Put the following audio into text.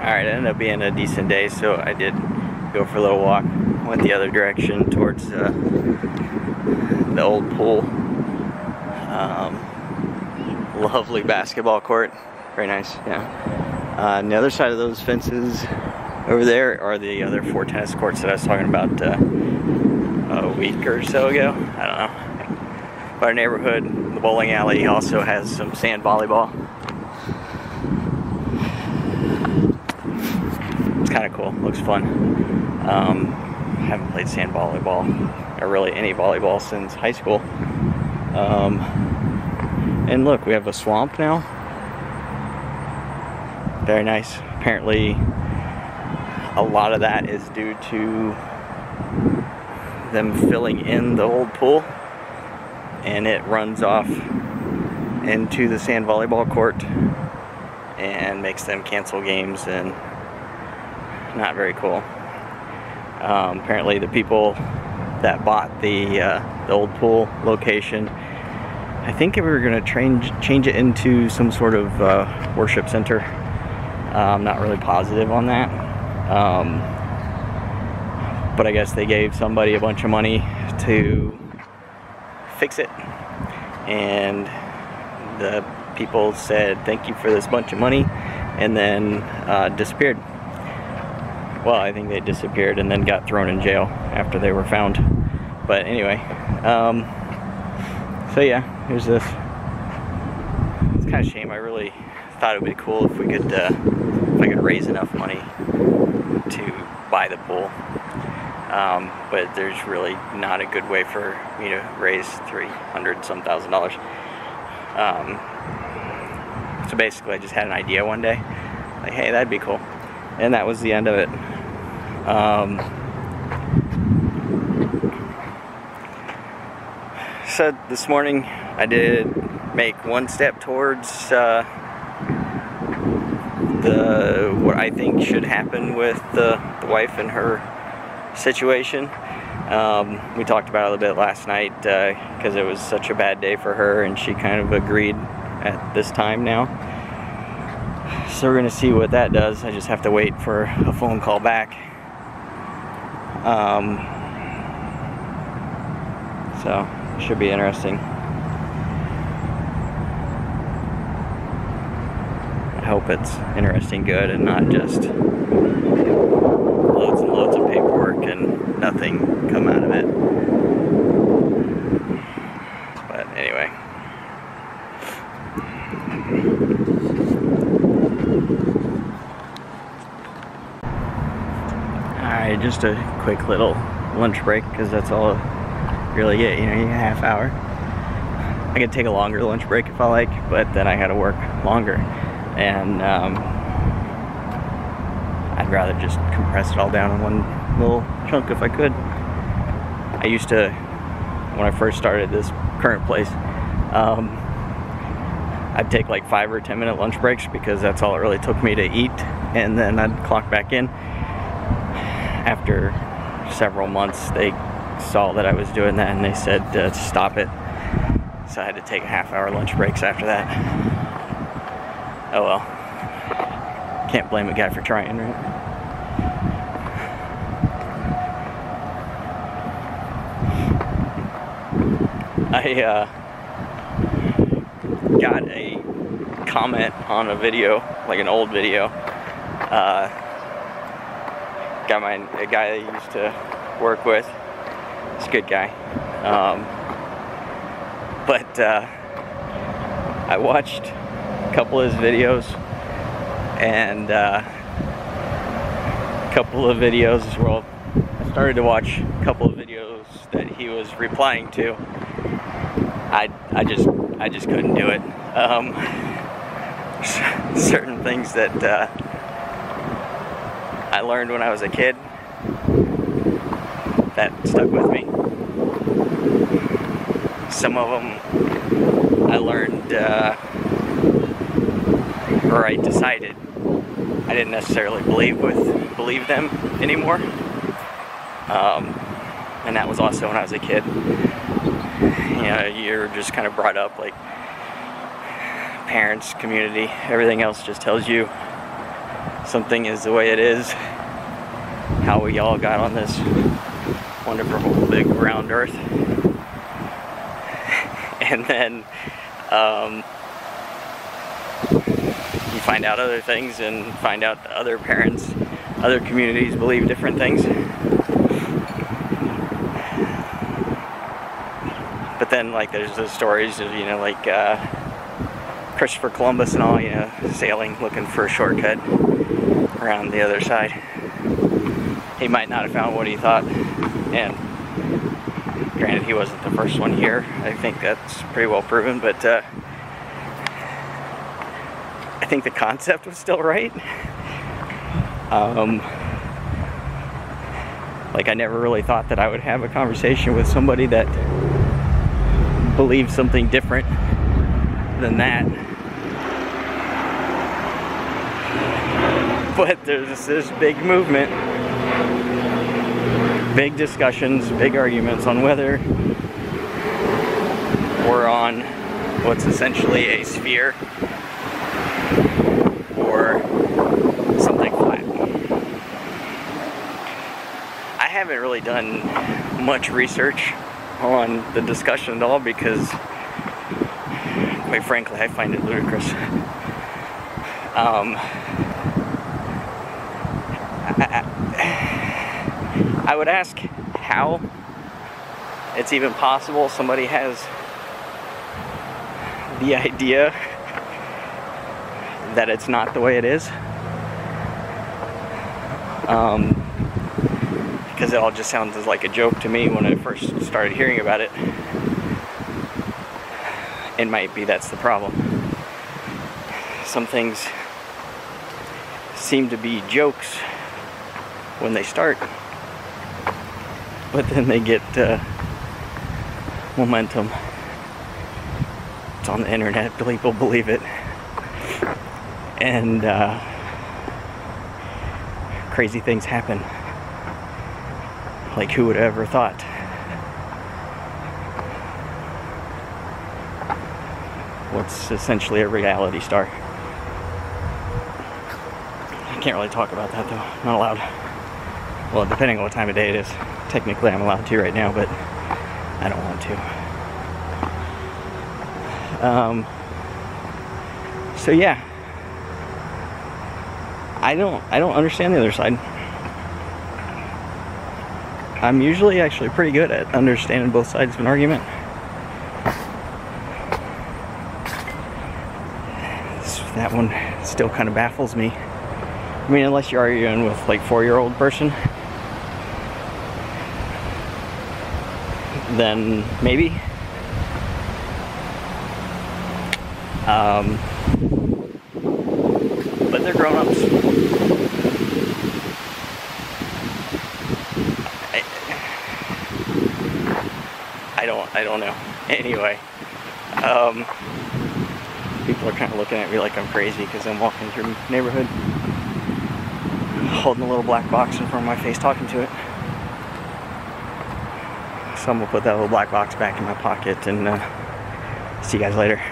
Alright, it ended up being a decent day, so I did go for a little walk. Went the other direction towards the old pool. Lovely basketball court. Very nice, yeah. On the other side of those fences over there are the other 4 tennis courts that I was talking about a week or so ago. I don't know. But our neighborhood, the bowling alley, also has some sand volleyball. It's kind of cool. Looks fun. Haven't played sand volleyball, or really any volleyball, since high school. And look, we have a swamp now. Very nice. Apparently, a lot of that is due to them filling in the old pool, and it runs off into the sand volleyball court and makes them cancel games, and not very cool. Apparently the people that bought the old pool location, I think we were going to change it into some sort of worship center. I'm not really positive on that. But I guess they gave somebody a bunch of money to fix it. And the people said, thank you for this bunch of money, and then disappeared. Well, I think they disappeared and then got thrown in jail after they were found. But anyway, so yeah, here's this. It's kind of a shame. I really thought it would be cool if we could, if I could raise enough money to buy the pool. But there's really not a good way for me to raise $300-some thousand. So basically, I just had an idea one day, like, hey, that'd be cool. And that was the end of it. So this morning I did make one step towards what I think should happen with the wife and her situation. We talked about it a little bit last night because it was such a bad day for her, and she kind of agreed at this time now. So we're going to see what that does. I just have to wait for a phone call back. So, should be interesting. I hope it's interesting good and not just loads and loads of paperwork and nothing come out of it. But anyway. Alright, just a quick little lunch break, because that's all I really get, you know, a half hour. I could take a longer lunch break if I like, but then I gotta work longer. And I'd rather just compress it all down in one little chunk if I could. I used to, when I first started this current place, I'd take like 5 or 10 minute lunch breaks, because that's all it really took me to eat, and then I'd clock back in. After several months, they saw that I was doing that, and they said stop it. So I had to take a half-hour lunch breaks after that. Oh well. Can't blame a guy for trying, right? I got a comment on a video, like an old video. A guy that I used to work with. He's a good guy. But I watched a couple of his videos, and a couple of videos, well, I started to watch a couple of videos that he was replying to. I just couldn't do it. Certain things that I learned when I was a kid that stuck with me. Some of them I learned, or I decided I didn't necessarily believe them anymore. And that was also when I was a kid. You know, you're just kind of brought up, like, parents, community, everything else just tells you something is the way it is, how we all got on this wonderful big round earth, and then you find out other things and find out other parents, other communities believe different things. But then, like, there's those stories of, you know, like Christopher Columbus and all, you know, sailing, looking for a shortcut around the other side. He might not have found what he thought, and granted, he wasn't the first one here. I think that's pretty well proven, but I think the concept was still right. Like, I never really thought that I would have a conversation with somebody that believed something different than that. But there's this big movement, big discussions, big arguments on whether we're on what's essentially a sphere or something flat. I haven't really done much research on the discussion at all because, quite frankly, I find it ludicrous. I would ask how it's even possible somebody has the idea that it's not the way it is. Because it all just sounds like a joke to me when I first started hearing about it. It might be that's the problem. Some things seem to be jokes when they start, but then they get momentum. It's on the internet, people believe it, and crazy things happen. Like, who would have ever thought? What's essentially a reality star. I can't really talk about that though, not allowed. Well, depending on what time of day it is. Technically I'm allowed to right now, but I don't want to. So yeah, I don't understand the other side. I'm usually actually pretty good at understanding both sides of an argument. That one still kind of baffles me. I mean, unless you're arguing with like 4-year-old person, then maybe. But they're grown-ups. I don't know. Anyway, people are kind of looking at me like I'm crazy because I'm walking through the neighborhood holding a little black box in front of my face, talking to it. So I'm gonna put that little black box back in my pocket and see you guys later.